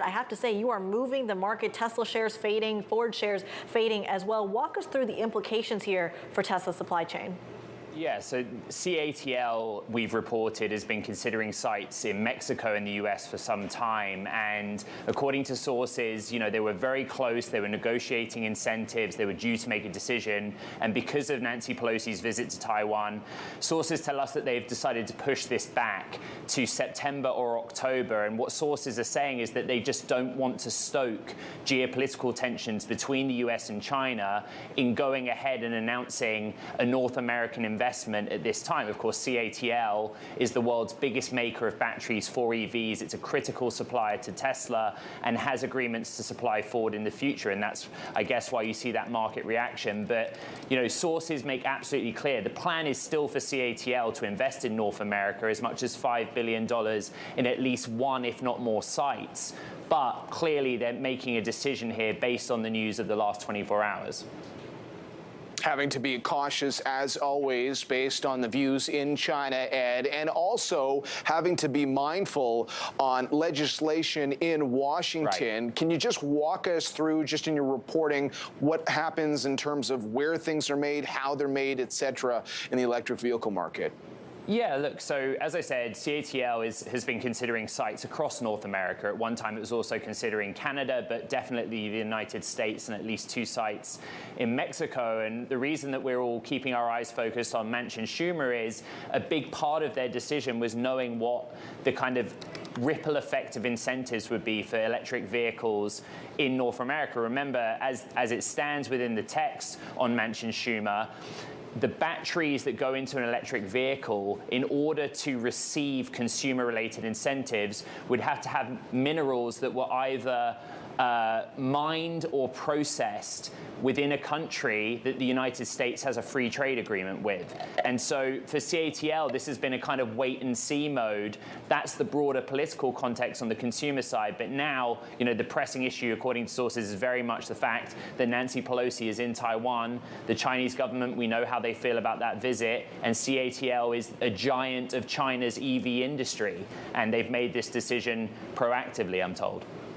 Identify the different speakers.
Speaker 1: I have to say, you are moving the market. Tesla shares fading, Ford shares fading as well. Walk us through the implications here for Tesla's supply chain.
Speaker 2: Yeah, so CATL, we've reported, has been considering sites in Mexico and the US for some time. And according to sources, they were very close. They were negotiating incentives. They were due to make a decision. And because of Nancy Pelosi's visit to Taiwan, sources tell us that they've decided to push this back to September or October. And what sources are saying is that they just don't want to stoke geopolitical tensions between the US and China in going ahead and announcing a North American investment at this time. Of course, CATL is the world's biggest maker of batteries for EVs. It's a critical supplier to Tesla and has agreements to supply Ford in the future. And that's, I guess, why you see that market reaction. But, sources make absolutely clear the plan is still for CATL to invest in North America as much as $5 billion in at least one, if not more, sites. But clearly, they're making a decision here based on the news of the last 24 hours.
Speaker 3: Having to be cautious, as always, based on the views in China, Ed, and also having to be mindful on legislation in Washington. Right. Can you just walk us through, just in your reporting, what happens in terms of where things are made, how they're made, et cetera, in the electric vehicle market?
Speaker 2: Yeah, look, so as I said, CATL has been considering sites across North America. At one time, it was also considering Canada, but definitely the United States and at least 2 sites in Mexico. And the reason that we're all keeping our eyes focused on Manchin Schumer is a big part of their decision was knowing what the kind of ripple effect of incentives would be for electric vehicles in North America. Remember, as it stands within the text on Manchin Schumer, the batteries that go into an electric vehicle, in order to receive consumer-related incentives, would have to have minerals that were either mined or processed within a country that the United States has a free trade agreement with. And so for CATL, this has been a kind of wait-and-see mode. That's the broader political context on the consumer side. But now, the pressing issue, according to sources, is very much the fact that Nancy Pelosi is in Taiwan. The Chinese government, we know how they feel about that visit. And CATL is a giant of China's EV industry. And they've made this decision proactively, I'm told.